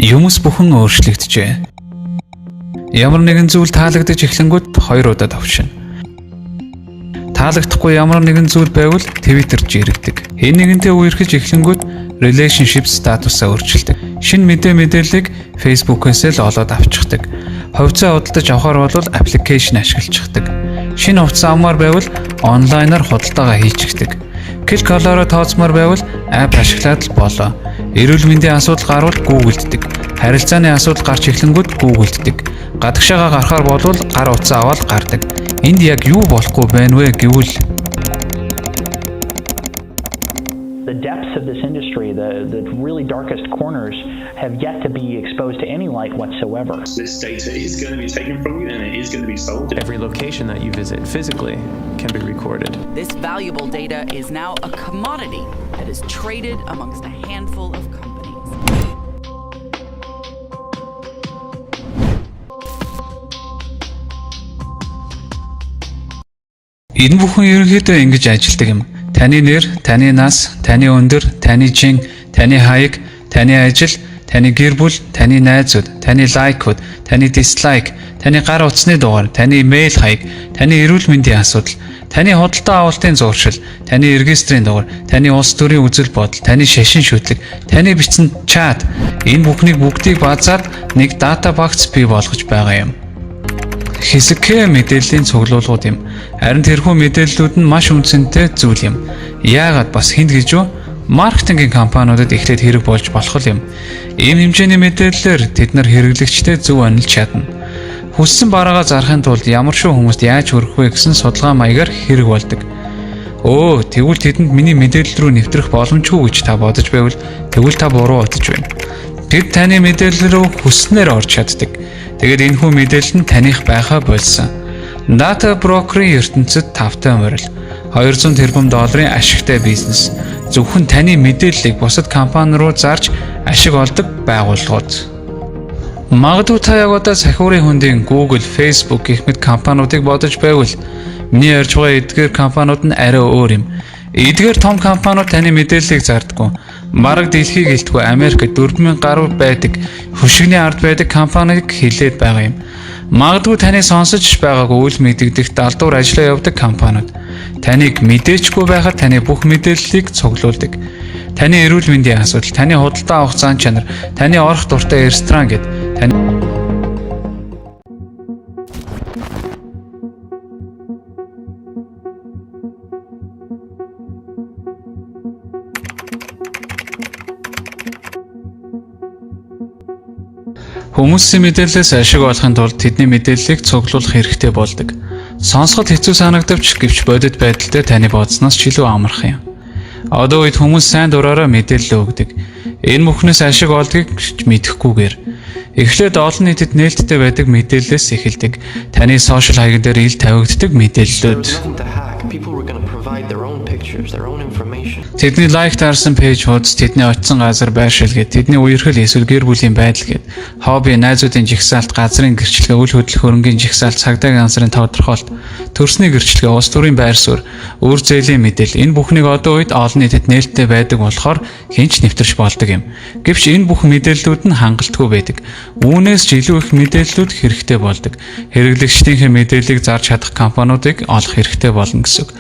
Юмс бүхэн өөрчлөгдөжээ. Ямар нэгэн зүйл таалагдж эхлэнгүүт 2 удаа товшино. Таалагдахгүй ямар нэгэн зүйл байвал Twitter-ч иргэдэг. Хэн нэгэнтэй үерхэж эхлэнгүүт relationship статусаа өөрчилдөг. Шинэ мэдээллийг Facebook-ээс л олоод авчихдаг. Хувьцаа худалдаж авахар бол аппликейшн ашиглацдаг. Шинэ хувьцаа авмаар байвал онлайнаар худалдаагаа хийчихдэг. Клик колороо тооцмоор байвал апп ашиглаад л болоо. Эрүүл мэндийн асуудал гарвал Google-ддэг. Харилцааны асуудал гарч эхлэнгүүт Google-ддэг. Гадагшаагаа гарахаар болвол гар утсаа аваад гардаг. Энд яг юу болохгүй байна вэ гэвэл the depths of this industry, the really darkest corners have yet to be exposed to any light whatsoever. This data is going to be taken from you and it is going to be sold. Every location that you visit physically can be recorded. This valuable data is now a commodity that is traded amongst a handful of companies. Энэ бүхэн ерөнхийдөө ингэж ажилладаг юм. Таны нэр, таны нас, таны өндөр, таны жин, таны хаяг, таны ажил, таны гэр бүл, таны найзууд, таны лайкууд, таны дислайк, таны гар утасны дугаар, таны имэйл хаяг, таны эрүүл мэндийн асуудал, таны худалдаа авалтын зуршил, таны регистрийн дугаар, таны улс төрийн үзэл бодол, таны шашин шүтлэг, таны бичсэн чат, энэ бүхнийг бүгдийг базаад нэг дата багц бий болгож байгаа юм. Хэсэг мэдээллийн цуглуулгууд юм. Харин тэрхүү мэдээллүүд нь маш үнцэнтэй зүйл юм. Яагаад бас хинт гэж юу? Маркетингийн компаниудад эхлээд хэрэг болж болох юм. Ийм хэмжээний мэдээллээр тэд нар хэрэглэгчтэй зөв онилж чадна. Хүссэн бараагаа зарахын тулд ямар шүү хүмүүст яаж хүрэх вэ гэсэн судалгаа маягаар хэрэг болдог. Тэгвэл тэдэнд миний мэдээлэл рүү нэвтрэх боломжгүй гэж та бодож байвал тэгвэл та буруу бодож байна. Тэд таны мэдээлэл рүү хүсснээр орж чаддаг. Тэгээд энэхүү мэдээлэл нь таних байхаа болсон. Data broker-ийн ертөнцид тавтай морил. $200 тэрбум ашигтай бизнес. Зөвхөн таны мэдээллийг бусад компани руу зарж ашиг олдог байгууллагууд. Магадгүй та яг одоо сахиурын хөндийн Google, Facebook гэх мэт компаниудыг бодож байвал миний ярьж байгаа эдгээр компаниуд нь арай өөр юм. Эдгээр том компаниуд таны мэдээллийг зардаггүй. Бараг дэлхийг гэлтгүй Америкт 4000 гаруй байдаг хөшигний ард байдаг компаниг хилээд байгаа юм. Магадгүй таны сонсож байгаагүй үйл мэдэгдэх далдуур ажиллаа явдаг компаниуд таныг мэдээчгүй байхад таны бүх мэдээллийг цуглуулдаг. Таны эрүүл мэндийн асуудал, таны худалдаа авах зан чанар, таны орох дуртай ресторан гэд таны хүмүүсийн мэдээллээс ашиг олохын тулд тэдний мэдээллийг цуглуулах хэрэгтэй болдог. Сонсоход хэцүү санагдавч гэвч бодит байдал дээр таны бодсноос ч илүү амарх юм. Одоо үед хүмүүс сайн дураараа мэдээлэл өгдөг. Энэ бүхнээс ашиг олдгийг мэдэхгүйгээр эхлээд олон нийтэд нээлттэй байдаг мэдээллээс эхэлдэг. Таны сошиал хаяг дээр ил тавигддаг мэдээллүүд. Тэдний лайк таарсан пэйж хуудас, тэдний очисон газар, байршил гэд, тэдний үерхэл эсвэл гэр бүлийн байдал гэд, хобби, найзуудын жигсаалт, газрын гэрчлэгээ, үйл хөдлөх хөрөнгийн жигсаалт, цагдаа ганцрын тодорхойлт, төрсний гэрчлэгээ, улс төрийн байр суурь, үр зээлийн мэдээлэл. Энэ бүхнийг одоо үед олон нийтэд нээлттэй байдаг болохоор хинч нэвтэрч болдог юм. Гэвч энэ бүх мэдээллүүд нь хангалтгүй байдаг. Үүнээс ч илүү их мэдээллүүд хэрэгтэй болдог. Хэрэглэгчдийнхээ мэдээллийг зарж чадах компаниудыг олох хэрэгтэй болно гэсэн үг.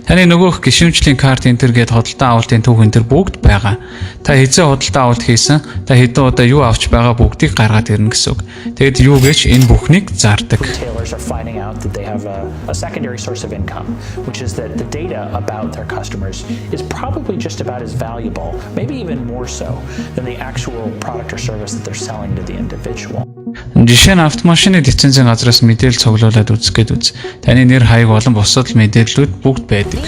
Таны нөгөөх гишүүнчлийн карт энтер гээд худалдаа авалтын түүх энтер бүгд байгаа. Та хэзээ худалдаа авалт хийсэн, та хэдэн удаа юу авч байгаа бүгдийг гаргаад ирнэ гэсэн үг. Тэгэд юу гэж энэ бүхнийг зардаг. Retailers are finding out that they have a secondary source of income, which is that the data about their customers is probably just about as valuable, maybe even more so, than the actual product or service that they're selling to the individual. Жишээ нь автомашины лицензийн газраас мэдээлэл цуглуулад үзэх гээд үз. Таны нэр, хаяг болон бусад мэдээллүүд бүгд байдаг.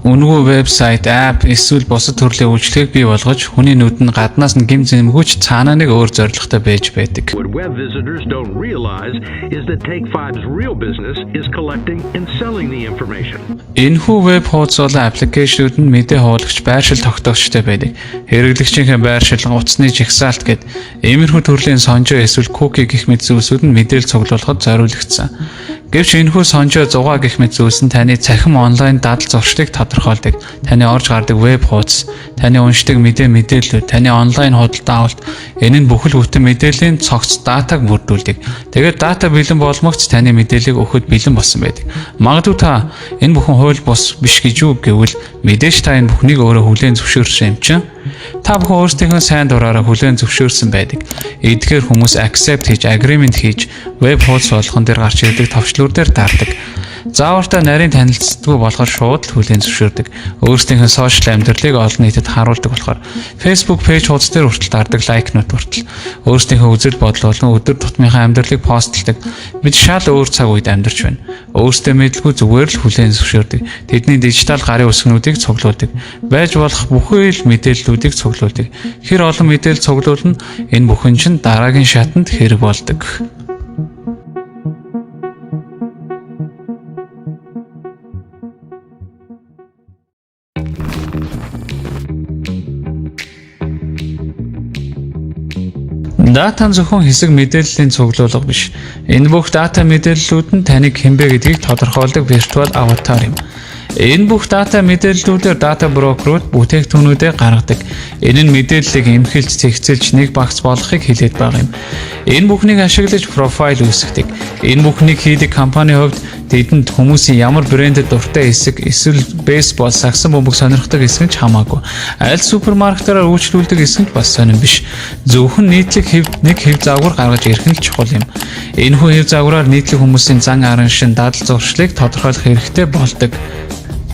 Үнэгүй вебсайт, апп, эсвэл бусад төрлийн үйлчлэгийг бий болгож хүний нүдэнд гаднаас нь гэмт зэмгүүч цаанаа нэг өөр зорилготой байж байдаг. What web visitors don't realize is that Take 5's real business is collecting and selling the information. Энэхүү веб хуудас болон аппликейшнүүд нь мэдээ хуулагч, байршил тогтоогчтой байдаг. Хэрэглэгчийнхээ байршил, утасны жигсаалт гэд иймэрхүү төрлийн сонжоо эсвэл куки гэх мэт зүйлсүүд нь мэдээлэл цуглуулахад зориулагдсан. Гэвч энэхүү сонжоо зугаа гэх мэт зүйлс нь таны цахим онлайн дадал зуршлыг тодорхойлдог. Таны орж гардаг веб хуудас, таны уншдаг мэдээллүүд, таны онлайн худалдаа авалт энэ нь бүхэл бүтэн мэдээллийн цогц датаг бүрдүүлдэг. Тэгээд дата бэлэн болмогц таны мэдээллийг өгөхөд бэлэн болсон байдаг. Магадгүй та энэ бүхэн хууль бус биш гэж юу гэвэл мэдээж та энэ бүхнийг өөрөө хүлээн зөвшөөрсөн юм чинь. Та бүхэн өөрсдийнхөө сайн дураараа хүлээн зөвшөөрсөн байдаг. Эдгээр хүмүүс accept хийж, agreement хийж, веб хуудас болгон дээр гарч ирдэг товчлуур дээр таардаг. Заавартаа нарийн танилцдаггүй болохоор шууд л хүлээн зөвшөөрдөг. Өөрсдийнхөө сошиал амьдралыг олон нийтэд харуулдаг болохоор Facebook пэйж хуудас дээр хүртэл таардаг лайкнууд хүртэл өөрсдийнхөө үзэл бодол болон өдөр тутмынхаа амьдралыг постлдог. Бид шал өөр цаг үед амьдарч байна. Өөрсдөө мэдлгүй зүгээр л хүлээн зөвшөөрдөг. Тэдний дижитал гарын үсгнүүдийг цуглуулдаг. Байж болох бүхэл мэдээллүүдийг цуглуулдаг. Хэр олон мэдээлэл цуглуулна энэ бүхэн чинь дараагийн шатанд хэрэг болдог. Дата зөвхөн хэсэг мэдээллийн цуглуулга биш. Энэ бүх дата мэдээллүүд нь таныг хэмбэ гэдгийг тодорхойлдог виртуал аватар юм. Энэ бүх дата мэдээллүүдээр дата брокерууд бүтээгдэхүүнүүдээ гаргадаг. Энэ нь мэдээллийг эмхэлж, цэгцэлж нэг багц болгохыг хэлээд байгаа юм. Энэ бүхнийг ашиглаж профайл үүсгэдэг. Энэ бүхнийг хийдэг компанийн хувьд тэдэнд хүмүүсийн ямар брэндэд дуртай хэсэг, эсвэл бейсбол, сагсан бөмбөг сонирхдаг хэсэг нь ч хамаагүй. Аль супермаркетаараа үйлчлүүлдэг хэсэг нь бас сонирн биш. Зөвхөн нийтлэг нэг хэв загвар гаргаж ирэх нь чухал юм. Энэхүү хэв загвараар нийтлэг хүмүүсийн зан арын шин дадал зуршлыг тодорхойлох хэрэгтэй болдог.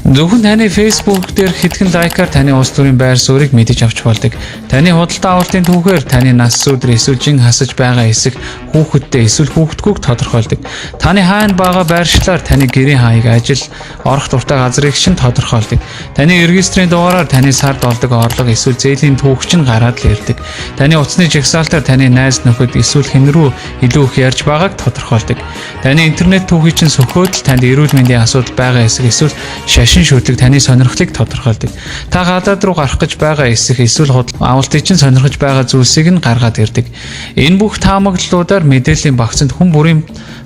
Зөвхөн таны Facebook дээр хэдхэн лайкаар таны улс төрийн байр суурийг мэдэж авч болдог. Таны худалдаа авалтын түүхээр таны нас өдөр эсвэл жин хасаж байгаа хэсэг хүүхэдтэй эсвэл хүүхдгүйг тодорхойлдог. Таны хаана байгаа байршлаар таны гэрийн хаяг, ажил, орох дуртай газрыг шин тодорхойлдог. Таны регистрийн дугаараар таны сард олдог орлого эсвэл зээлийн түүх чинь гараад л ирдэг. Таны утасны жагсаалтаар таны найз нөхөд эсвэл хэн рүү илүү их ярьж байгааг тодорхойлдог. Таны интернет түүхийг чинь сөхөөд л танд эрүүл мэндийн асуудал байгаа хэсэг эсвэл шашин шүтлэг таны сонирхлыг тодорхойлдог. Та гадаад руу гарах гэж байгаа хэсэг эсвэл авалтыг чинь сонирхож байгаа зүйлсийг нь гаргаад ирдэг. Энэ бүх таамаглалуудаар мэдээллийн багцанд хүн бүрийн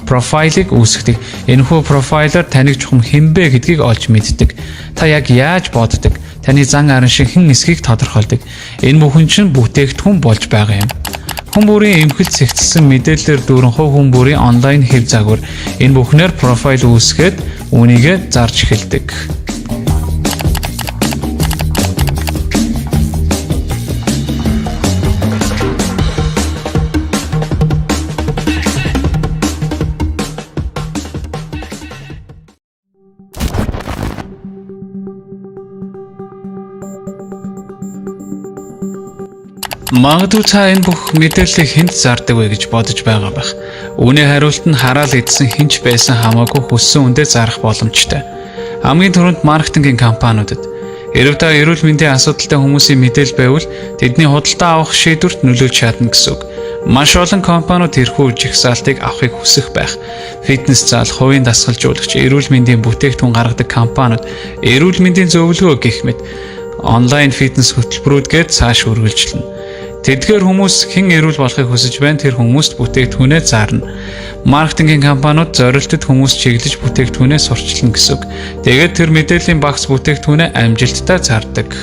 профайлыг үүсгэдэг. Энэхүү профайлаар таныг чухам хинбэ гэдгийг олж мэддэг. Та яг яаж боддог? Таны зан арын шиг хэн эсхийг тодорхойлдог. Энэ бүхэн чинь бүтээгдэхүүн болж байгаа юм. Хүн бүрийн эмхэл цэгцэлсэн мэдээлэлээр дүүрэн хүн бүрийн онлайн хэв загвар энэ бүхнээр профайл үүсгээд үүнийгээ зарж эхэлдэг. Магадгүй та энэ бүх мэдээллийг хэнд зардаг вэ гэж бодож байгаа байх. Үүний хариулт нь хараал идсэн хинч байсан хамаагүй хүссэн үндэ зарах боломжтой. Хамгийн түрүүнд маркетингийн компаниудад хэрв та эрүүл мэндийн асуудалтай хүмүүсийн мэдээлэл байвал тэдний худалдаа авах шийдвэрт нөлөөлж чадна гэсэн үг. Маш олон компаниуд тэрхүү жагсаалтыг авахыг хүсэх байх. Фитнес зал, хувийн дасгалжуулагч, эрүүл мэндийн бүтээгдэхүүн гаргадаг компаниуд, эрүүл мэндийн зөвлөгөө гэх мэт онлайн фитнес хөтөлбөрүүдгээд цааш үргэлжлэнэ. Тэдгээр хүмүүс хэн эрүүл болохыг хүсэж байна тэр хүмүүст бүтээгдэхүүнээ зарна. Маркетингийн компаниуд зорилттой хүмүүс чиглэж бүтээгдэхүүнээ сурчлана гэсэн үг. Тэгээд тэр мэдээллийн багц бүтээгдэхүүнээ амжилттай зардаг.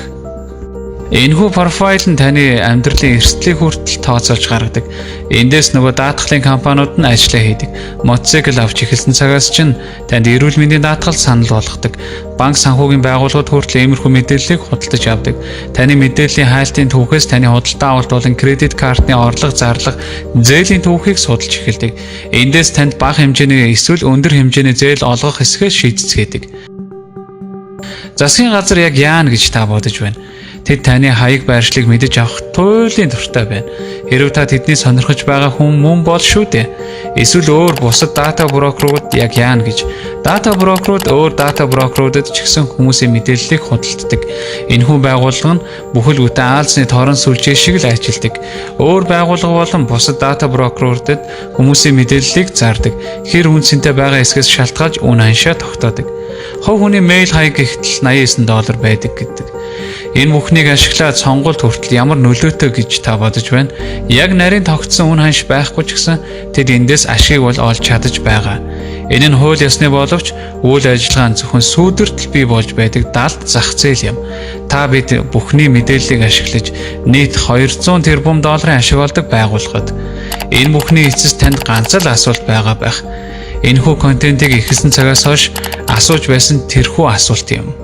Энэхүү профайл нь таны амьдралын эрсдлийг хүртэл тооцоолж гаргадаг. Эндээс нөгөө даатгалын компаниуд нь ажиллаа хийдэг. Мотоцикл авч эхэлсэн цагаас чинь танд эрүүл мэндийн даатгал санал болгодог. Банк санхүүгийн байгууллагууд хүртэл иймэрхүү мэдээллийг худалдаж авдаг. Таны мэдээллийн хайлтын түүхээс таны худалдаа авалт болон кредит картны орлого, зарлага, зээлийн түүхийг судалж эхэлдэг. Эндээс танд бага хэмжээний эсвэл өндөр хэмжээний зээл олгох хэсгээ шийдцгээдэг. Засгийн газар яг яана гэж та бодож байна? Тэд таны хаяг байршлыг мэдэж авах туйлын дуртай байна. Хэрв та тэдний сонирхож байгаа хүн мөн бол шүү дээ. Эсвэл өөр бусад дата брокерууд яг яана гэж. Дата брокерууд өөр дата брокеруудад ч гэсэн хүмүүсийн мэдээллийг худалддаг. Энэхүү байгууллага нь бүхэл бүтэн Аалзны торон сүлжээ шиг л ажилладаг. Өөр байгууллага болон бусад дата брокеруудад хүмүүсийн мэдээллийг зардаг. Хэр үнцэнтэй байгаа эсгээс шалтгаалж үн ханшаа тогтоодог. Хов хүний мэйл хаяг ихтэл $89 байдаг гэдэг. Энэ бүхнийг ашиглаад сонгуульд хүртэл ямар нөлөөтэй гэж та бодож байна? Яг нарийн тогтсон үн ханш байхгүй ч гэсэн тэд эндээс ашиг бол олж чадаж байгаа. Энэ нь хууль ёсны боловч үйл ажиллагаа нь зөвхөн сүүдэртэл бий болж байдаг далд зах зээл юм. Та бид бүхний мэдээллийг ашиглаж нийт $200 тэрбум ашиг олдог байгууллагад энэ бүхний эцэст танд ганц л асуулт байгаа байх. Энэхүү контентийг ихэлсэн цагаас хойш асууж байсан тэрхүү асуулт юм.